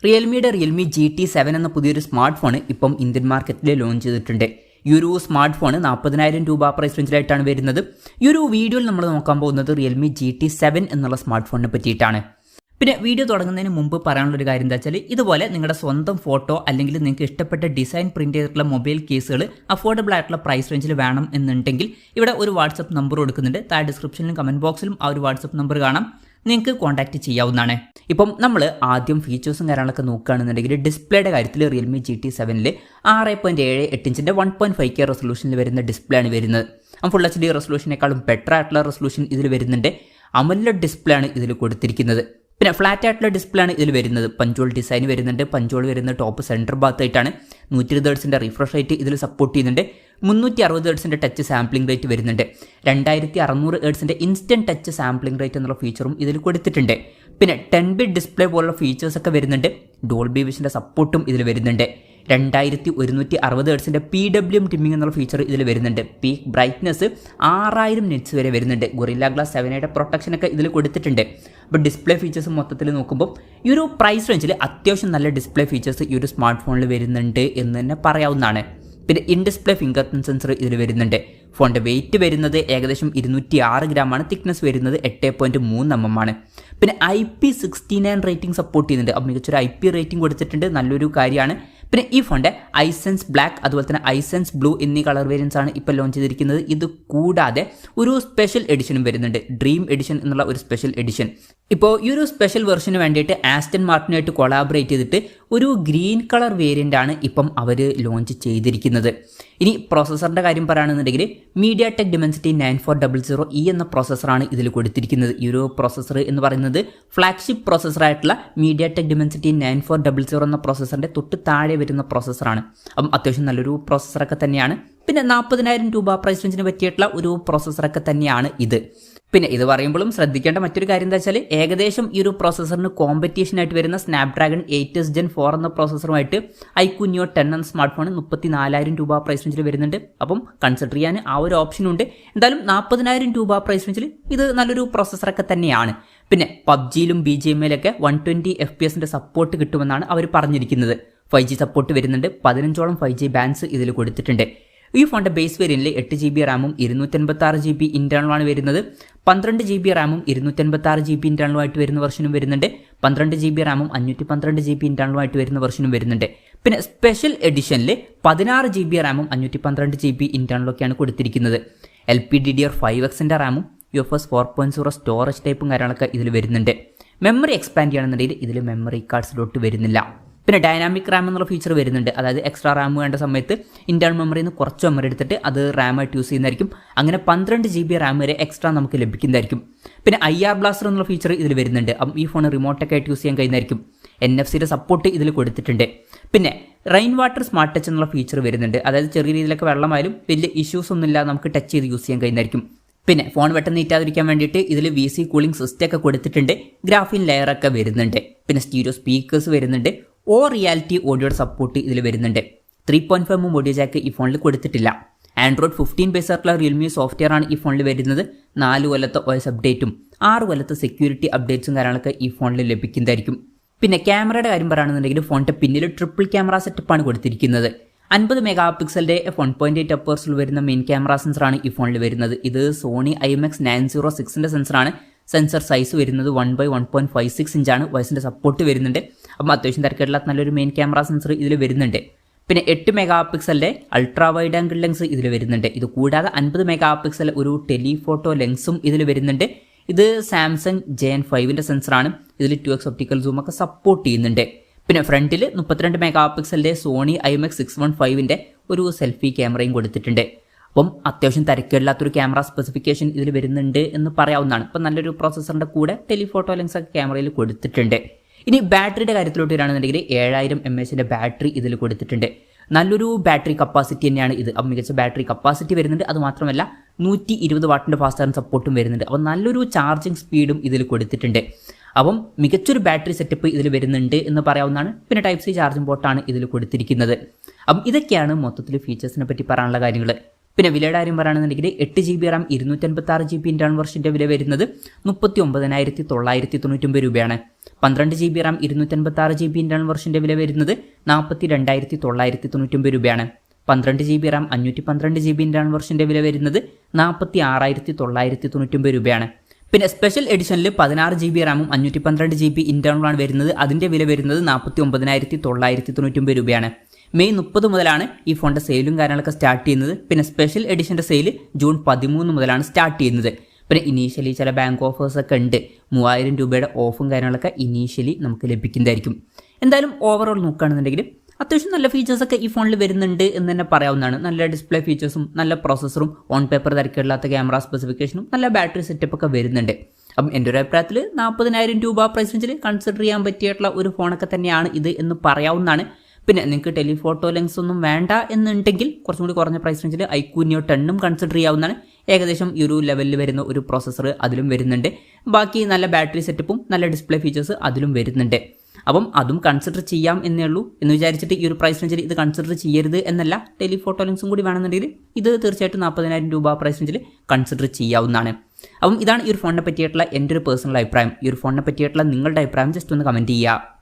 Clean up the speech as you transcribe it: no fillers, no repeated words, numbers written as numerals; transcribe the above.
റിയൽമിയുടെ Realme GT7 എന്ന പുതിയൊരു smart phone ഇപ്പം ഇന്ത്യൻ മാർക്കറ്റിൽ ലോഞ്ച് ചെയ്തിട്ടുണ്ട്. ഈ ഒരു സ്മാർട്ട് ഫോൺ 40,000 രൂപ പ്രൈസ് റേഞ്ചിലായിട്ടാണ് വരുന്നത്. ഈ ഒരു വീഡിയോയിൽ നമ്മൾ നോക്കാൻ പോകുന്നത് റിയൽമി GT7 എന്നുള്ള സ്മാർട്ട് ഫോണിനെ പറ്റിയിട്ടാണ്. പിന്നെ വീഡിയോ തുടങ്ങുന്നതിന് മുമ്പ് പറയാനുള്ളൊരു കാര്യം എന്താ വെച്ചാൽ, ഇതുപോലെ നിങ്ങളുടെ സ്വന്തം ഫോട്ടോ അല്ലെങ്കിൽ നിങ്ങൾക്ക് ഇഷ്ടപ്പെട്ട ഡിസൈൻ പ്രിന്റ് ചെയ്തിട്ടുള്ള മൊബൈൽ കേസുകൾ അഫോർഡബിൾ ആയിട്ടുള്ള പ്രൈസ് റേഞ്ചിൽ വേണം എന്നുണ്ടെങ്കിൽ ഇവിടെ ഒരു വാട്സപ്പ് നമ്പർ കൊടുക്കുന്നുണ്ട്. താഴെ ഡിസ്ക്രിപ്ഷനിലും കമന്റ് ബോക്സിലും ആ ഒരു വാട്സപ്പ് നമ്പർ കാണാം, നിങ്ങൾക്ക് കോൺടാക്ട് ചെയ്യാവുന്നതാണ്. ഇപ്പം നമ്മൾ ആദ്യം ഫീച്ചേഴ്സും കാര്യങ്ങളൊക്കെ നോക്കുകയാണെന്നുണ്ടെങ്കിൽ ഡിസ്പ്ലേയുടെ കാര്യത്തിൽ റിയൽമി GT7 6.78 ഇഞ്ചിൻ്റെ 1.5K റെസൊല്യൂഷനിൽ വരുന്ന ഡിസ്പ്ലേ ആണ് വരുന്നത്. ഫുൾ HD റെസൊല്യൂഷനേക്കാളും ബെറ്റർ ആയിട്ടുള്ള റെസൊല്യൂഷൻ ഇതിൽ വരുന്നുണ്ട്. AMOLED ഡിസ്പ്ലേ ആണ് ഇതിൽ കൊടുത്തിരിക്കുന്നത്. പിന്നെ ഫ്ലാറ്റ് ആയിട്ടുള്ള ഡിസ്പ്ലേ ആണ് ഇതിൽ വരുന്നത്. പഞ്ചോൾ ഡിസൈൻ വരുന്നുണ്ട്. പഞ്ചോൾ വരുന്നത് ടോപ്പ് സെൻറ്റർ ഭാഗത്തായിട്ടാണ്. 120 ഹെർട്സിൻ്റെ റിഫ്രഷ് റേറ്റ് ഇതിൽ സപ്പോർട്ട് ചെയ്യുന്നുണ്ട്. 360 ഹെർട്സിൻ്റെ ടച്ച് സാമ്പിളിംഗ് റേറ്റ് വരുന്നുണ്ട്. 2600 ഹെർട്സിൻ്റെ ഇൻസ്റ്റൻറ്റ് ടച്ച് സാമ്പിളിംഗ് റേറ്റ് എന്നുള്ള ഫീച്ചറും ഇതിൽ കൊടുത്തിട്ടുണ്ട്. പിന്നെ 10-bit ഡിസ്പ്ലേ പോലുള്ള ഫീച്ചേഴ്സ് ഒക്കെ വരുന്നുണ്ട്. ഡോൾബി വിഷൻ്റെ സപ്പോർട്ടും ഇതിൽ വരുന്നുണ്ട്. 2160 ഹെർട്സിൻ്റെ PWM ടിമ്മിംഗ് എന്നുള്ള ഫീച്ചർ ഇതിൽ വരുന്നുണ്ട്. പീക്ക് ബ്രൈറ്റ്നസ് 6000 നിറ്റ്സ് വരെ വരുന്നുണ്ട്. ഗൊറില്ല ഗ്ലാസ് 7യുടെ പ്രൊട്ടക്ഷനൊക്കെ ഇതിൽ കൊടുത്തിട്ടുണ്ട്. അപ്പോൾ ഡിസ്പ്ലേ ഫീച്ചേഴ്സ് മൊത്തത്തിൽ നോക്കുമ്പോൾ ഈ ഒരു പ്രൈസ് റേഞ്ചിൽ അത്യാവശ്യം നല്ല ഡിസ്പ്ലേ ഫീച്ചേഴ്സ് ഈ ഒരു സ്മാർട്ട് ഫോണിൽ വരുന്നുണ്ട് എന്ന് തന്നെ പറയാവുന്നതാണ്. പിന്നെ in display finger print sensor ഇതിൽ വരുന്നുണ്ട്. ഫോണിൻ്റെ വെയിറ്റ് വരുന്നത് ഏകദേശം 206 ഗ്രാമാണ്. തിക്നെസ് വരുന്നത് 8.3 mm ആണ്. പിന്നെ IP69 റേറ്റിംഗ് സപ്പോർട്ട് ചെയ്യുന്നുണ്ട്. അപ്പോൾ മികച്ചൊരു IP റേറ്റിംഗ് കൊടുത്തിട്ടുണ്ട്, നല്ലൊരു കാര്യമാണ്. പിന്നെ ഈ ഫോണിൻ്റെ ഐസെൻസ് ബ്ലാക്ക് അതുപോലെ തന്നെ ഐസെൻസ് ബ്ലൂ എന്നീ കളർ വേരിയൻസ് ആണ് ഇപ്പോൾ ലോഞ്ച് ചെയ്തിരിക്കുന്നത്. ഇത് കൂടാതെ ഒരു സ്പെഷ്യൽ എഡിഷനും വരുന്നുണ്ട്, ഡ്രീം എഡിഷൻ എന്നുള്ള ഒരു സ്പെഷ്യൽ എഡിഷൻ. ഇപ്പോൾ ഈ ഒരു സ്പെഷ്യൽ വെർഷന് വേണ്ടിയിട്ട് ആസ്റ്റൺ മാർട്ടിനുമായിട്ട് കൊളാബറേറ്റ് ചെയ്തിട്ട് ഒരു ഗ്രീൻ കളർ വേരിയൻ്റ് ആണ് ഇപ്പം അവർ ലോഞ്ച് ചെയ്തിരിക്കുന്നത്. ഇനി പ്രോസസ്സറിൻ്റെ കാര്യം പറയുകയാണെന്നുണ്ടെങ്കിൽ MediaTek Dimensity 9400E എന്ന പ്രോസസ്സറാണ് ഇതിൽ കൊടുത്തിരിക്കുന്നത്. ഈ ഒരു പ്രോസസ്സർ എന്ന് പറയുന്നത് ഫ്ലാഗ്ഷിപ്പ് പ്രോസസ്സറായിട്ടുള്ള MediaTek Dimensity 9400 എന്ന പ്രോസസ്സറിൻ്റെ തൊട്ട് താഴെ വരുന്ന പ്രോസസ്സറാണ്. അപ്പം അത്യാവശ്യം നല്ലൊരു പ്രോസസ്സറൊക്കെ തന്നെയാണ്. പിന്നെ 40,000 രൂപ പ്രൈസ് റേഞ്ചിന് പറ്റിയിട്ടുള്ള ഒരു പ്രോസസ്സറൊക്കെ തന്നെയാണ് ഇത്. പിന്നെ ഇത് പറയുമ്പോഴും ശ്രദ്ധിക്കേണ്ട മറ്റൊരു കാര്യം എന്താ വെച്ചാൽ, ഏകദേശം ഈ ഒരു പ്രോസസ്സറിന് കോമ്പറ്റീഷൻ ആയിട്ട് വരുന്ന സ്നാപ്ഡ്രാഗൺ 8s Gen 4 എന്ന പ്രോസസ്സറുമായിട്ട് iQOO Neo 10 എന്ന സ്മാർട്ട് ഫോൺ 34,000 രൂപ പ്രൈസ് റേഞ്ചിൽ വരുന്നുണ്ട്. അപ്പം കൺസിഡർ ചെയ്യാൻ ആ ഒരു ഓപ്ഷൻ ഉണ്ട്. എന്തായാലും 40,000 രൂപ പ്രൈസ് റേഞ്ചിൽ ഇത് നല്ലൊരു പ്രോസസ്സറൊക്കെ തന്നെയാണ്. പിന്നെ പബ്ജിയിലും BGMയിലൊക്കെ 120 FPS സപ്പോർട്ട് കിട്ടുമെന്നാണ് അവർ പറഞ്ഞിരിക്കുന്നത്. 5G സപ്പോർട്ട് വരുന്നുണ്ട്. 15ഓളം 5G ബാൻഡ്സ് ഇതിൽ കൊടുത്തിട്ടുണ്ട്. ഈ ഫോണിൻ്റെ ബേസ് വേരിയന്റിൽ 8GB റാമും 256GB ഇന്റേണലുമാണ് വരുന്നത്. 12GB റാമും 256GB ഇന്റേണലുമായിട്ട് വരുന്ന വെർഷനും വരുന്നുണ്ട്. 12GB റാമും 512GB ഇന്റേണലുമായിട്ട് വരുന്ന വെർഷനും വരുന്നുണ്ട്. പിന്നെ സ്പെഷ്യൽ എഡിഷനിൽ 16GB റാമും 512GB ഇന്റേണലൊക്കെയാണ് കൊടുത്തിരിക്കുന്നത്. LPDDR5Xൻ്റെ റാമും UFS 4.0 സ്റ്റോറേജ് ടൈപ്പും കാര്യങ്ങളൊക്കെ ഇതിൽ വരുന്നുണ്ട്. മെമ്മറി എക്സ്പാൻഡ് ചെയ്യണമെന്നുണ്ടെങ്കിൽ ഇതിൽ മെമ്മറി കാർഡ് സ്ലോട്ട് വരുന്നില്ല. പിന്നെ ഡൈനാമിക് റാം എന്നുള്ള ഫീച്ചർ വരുന്നുണ്ട്. അതായത് എക്സ്ട്രാ റാം വേണ്ട സമയത്ത് ഇന്റേണൽ മെമ്മറിയിൽ നിന്ന് കുറച്ച് മെമ്മറി എടുത്തിട്ട് അത് റാമായിട്ട് യൂസ് ചെയ്യുന്നതായിരിക്കും. അങ്ങനെ 12GB റാം വരെ എക്സ്ട്രാ നമുക്ക് ലഭിക്കുന്നതായിരിക്കും. പിന്നെ IR ബ്ലാസ്റ്റർ എന്നുള്ള ഫീച്ചർ ഇതിൽ വരുന്നുണ്ട്. അപ്പം ഈ ഫോൺ റിമോട്ടൊക്കെ ആയിട്ട് യൂസ് ചെയ്യാൻ കഴിയുന്നതായിരിക്കും. NFC-യുടെ സപ്പോർട്ട് ഇതിൽ കൊടുത്തിട്ടുണ്ട്. പിന്നെ റെയിൻ വാട്ടർ സ്മാർട്ട് ടച്ച് എന്നുള്ള ഫീച്ചർ വരുന്നുണ്ട്. അതായത് ചെറിയ രീതിയിലൊക്കെ വെള്ളമായാലും വലിയ ഇഷ്യൂസ് ഒന്നുമില്ലാതെ നമുക്ക് ടച്ച് ചെയ്ത് യൂസ് ചെയ്യാൻ കഴിയുന്നതായിരിക്കും. പിന്നെ ഫോൺ പെട്ടെന്ന് നീറ്റാതിരിക്കാൻ വേണ്ടിയിട്ട് ഇതിൽ VC കൂളിംഗ് സിസ്റ്റം ഒക്കെ കൊടുത്തിട്ടുണ്ട്. ഗ്രാഫിൻ ലെയറൊക്കെ വരുന്നുണ്ട്. പിന്നെ സ്റ്റീരിയോ സ്പീക്കേഴ്സ് വരുന്നുണ്ട്. റിയാലിറ്റി ഓഡിയോയുടെ സപ്പോർട്ട് ഇതിൽ വരുന്നുണ്ട്. 3.5mm ഓഡിയോ ജാക്ക് ഈ ഫോണിൽ കൊടുത്തിട്ടില്ല. ആൻഡ്രോയിഡ് 15 ബേസ് ആയിട്ടുള്ള റിയൽമി സോഫ്റ്റ്വെയർ ആണ് ഈ ഫോണിൽ വരുന്നത്. 4 കൊല്ലത്തെ OS അപ്ഡേറ്റും 6 കൊല്ലത്തെ സെക്യൂരിറ്റി അപ്ഡേറ്റ്സും കാര്യങ്ങളൊക്കെ ഈ ഫോണിൽ ലഭിക്കുന്നതായിരിക്കും. പിന്നെ ക്യാമറയുടെ കാര്യം പറയുകയാണെന്നുണ്ടെങ്കിൽ ഫോണിൻ്റെ പിന്നിൽ ട്രിപ്പിൾ ക്യാമറ സെറ്റപ്പാണ് കൊടുത്തിരിക്കുന്നത്. 50 മെഗാപിക്സലിൻ്റെ f1.8 അപ്പേഴ്സിൽ വരുന്ന മെയിൻ ക്യാമറ സെൻസറാണ് ഈ ഫോണിൽ വരുന്നത്. ഇത് സോണി IMX 906ൻ്റെ സെൻസറാണ്. സെൻസർ സൈസ് വരുന്നത് 1/1.56 ഇഞ്ചാണ്. വോയിസിൻ്റെ സപ്പോർട്ട് വരുന്നുണ്ട്. അപ്പം അത്യാവശ്യം തിരക്കുള്ള നല്ലൊരു മെയിൻ ക്യാമറ സെൻസർ ഇതിൽ വരുന്നുണ്ട്. പിന്നെ 8 മെഗാപിക്സലിൻ്റെ അൾട്രാ വൈഡ് ആംഗിൾ ലെൻസ് ഇതിൽ വരുന്നുണ്ട്. ഇത് കൂടാതെ 50 മെഗാപിക്സൽ ഒരു ടെലിഫോട്ടോ ലെൻസും ഇതിൽ വരുന്നുണ്ട്. ഇത് സാംസങ് JN5ൻ്റെ സെൻസറാണ്. ഇതിൽ 2x ഒപ്റ്റിക്കൽ സൂം ഒക്കെ സപ്പോർട്ട് ചെയ്യുന്നുണ്ട്. പിന്നെ ഫ്രണ്ടിൽ 32 മെഗാപിക്സലിൻ്റെ സോണി IMX 615ൻ്റെ ഒരു സെൽഫി ക്യാമറയും കൊടുത്തിട്ടുണ്ട്. അപ്പം അത്യാവശ്യം തിരക്കില്ലാത്തൊരു ക്യാമറ സ്പെസിഫിക്കേഷൻ ഇതിൽ വരുന്നുണ്ട് എന്ന് പറയാവുന്നതാണ്. ഇപ്പം നല്ലൊരു പ്രോസസ്സറിൻ്റെ കൂടെ ടെലിഫോട്ടോ ലെൻസ് ഒക്കെ ക്യാമറയിൽ കൊടുത്തിട്ടുണ്ട്. ഇനി ബാറ്ററിയുടെ കാര്യത്തിലോട്ട് വരികയാണെന്നുണ്ടെങ്കിൽ 7000 mAh ബാറ്ററി ഇതിൽ കൊടുത്തിട്ടുണ്ട്. നല്ലൊരു ബാറ്ററി കപ്പാസിറ്റി തന്നെയാണ് ഇത്. അപ്പം മികച്ച ബാറ്ററി കപ്പാസിറ്റി വരുന്നുണ്ട്. അതുമാത്രമല്ല 120 വാട്ടിൻ്റെ ഫാസ്റ്റ് ചാർജിങ് സപ്പോർട്ടും വരുന്നുണ്ട്. അപ്പം നല്ലൊരു ചാർജിങ് സ്പീഡും ഇതിൽ കൊടുത്തിട്ടുണ്ട്. അപ്പം മികച്ചൊരു ബാറ്ററി സെറ്റപ്പ് ഇതിൽ വരുന്നുണ്ട് എന്ന് പറയാവുന്നതാണ്. പിന്നെ Type-C ചാർജിംഗ് പോർട്ടാണ് ഇതിൽ കൊടുത്തിരിക്കുന്നത്. അപ്പം ഇതൊക്കെയാണ് മൊത്തത്തിൽ ഫീച്ചേഴ്സിനെ പറ്റി പറയാനുള്ള കാര്യങ്ങൾ. പിന്നെ വിലയുടെ കാര്യം പറയുകയാണെന്നുണ്ടെങ്കിൽ 8 GB റാം 256 GB ഇന്റേണൽ വെർഷൻ്റെ വില വരുന്നത് 39,999 രൂപയാണ്. 12 GB റാം 256 GB ഇന്റേണൽ വെർഷൻ്റെ വില വരുന്നത് 42,999 രൂപയാണ്. 12 GB റാം 512 GB ഇന്റേണൽ വെർഷൻ്റെ വില വരുന്നത് 46,999 രൂപയാണ്. പിന്നെ സ്പെഷ്യൽ എഡിഷനിൽ 16 GB റാമും 512 GB ഇന്റേണലാണ് വരുന്നത്. അതിൻ്റെ വില വരുന്നത് 49,999 രൂപയാണ്. മെയ് 30 മുതലാണ് ഈ ഫോണിൻ്റെ സെയിലും കാര്യങ്ങളൊക്കെ സ്റ്റാർട്ട് ചെയ്യുന്നത്. പിന്നെ സ്പെഷ്യൽ എഡിഷൻ്റെ സെയിൽ ജൂൺ 13 മുതലാണ് സ്റ്റാർട്ട് ചെയ്യുന്നത്. പിന്നെ ഇനീഷ്യലി ചില ബാങ്ക് ഓഫേഴ്സൊക്കെ ഉണ്ട്. 3000 രൂപയുടെ ഓഫും കാര്യങ്ങളൊക്കെ ഇനീഷ്യലി നമുക്ക് ലഭിക്കുന്നതായിരിക്കും. എന്തായാലും ഓവറോൾ നോക്കുകയാണെന്നുണ്ടെങ്കിൽ അത്യാവശ്യം നല്ല ഫീച്ചേഴ്സൊക്കെ ഈ ഫോണിൽ വരുന്നുണ്ട് എന്ന് തന്നെ പറയാവുന്നതാണ്. നല്ല ഡിസ്പ്ലേ ഫീച്ചേഴ്സും നല്ല പ്രോസസ്സറും ഓൺ പേപ്പർ തിരക്കില്ലാത്ത ക്യാമറ സ്പെസിഫിക്കേഷനും നല്ല ബാറ്ററി സെറ്റപ്പൊക്കെ വരുന്നുണ്ട്. അപ്പം എൻ്റെ ഒരു അഭിപ്രായത്തിൽ 40,000 രൂപ പ്രൈസ് റേഞ്ചിൽ കൺസിഡർ ചെയ്യാൻ പറ്റിയിട്ടുള്ള ഒരു ഫോണൊക്കെ തന്നെയാണ് ഇത് എന്ന് പറയാവുന്നതാണ്. പിന്നെ നിങ്ങൾക്ക് ടെലിഫോട്ടോ ലെൻസ് ഒന്നും വേണ്ട എന്നുണ്ടെങ്കിൽ കുറച്ചും കൂടി കുറഞ്ഞ പ്രൈസ് റേഞ്ചിൽ ഐക്യൂനിയോ 10 കൺസിഡർ ചെയ്യാവുന്നതാണ്. ഏകദേശം ഈ ഒരു ലെവലിൽ വരുന്ന ഒരു പ്രോസസ്സർ അതിലും വരുന്നുണ്ട്. ബാക്കി നല്ല ബാറ്ററി സെറ്റപ്പും നല്ല ഡിസ്പ്ലേ ഫീച്ചേഴ്സ് അതിലും വരുന്നുണ്ട്. അപ്പം അതും കൺസിഡർ ചെയ്യാം എന്നേ ഉള്ളൂ. എന്ന് വിചാരിച്ചിട്ട് ഈ ഒരു പ്രൈസ് റേഞ്ചിൽ ഇത് കൺസിഡർ ചെയ്യരുത് എന്നല്ല. ടെലിഫോട്ടോ ലെൻസും കൂടി വേണമെന്നുണ്ടെങ്കിൽ ഇത് തീർച്ചയായിട്ടും 40,000 രൂപ പ്രൈസ് റേഞ്ചിൽ കൺസിഡർ ചെയ്യാവുന്നതാണ്. അപ്പം ഇതാണ് ഈ ഒരു ഫോണിനെ പറ്റിയിട്ടുള്ള എൻ്റെ ഒരു പേഴ്സണൽ അഭിപ്രായം. ഈ ഒരു ഫോണിനെ പറ്റിയിട്ടുള്ള നിങ്ങളുടെ അഭിപ്രായം ജസ്റ്റ് ഒന്ന് കമൻറ്റ് ചെയ്യുക.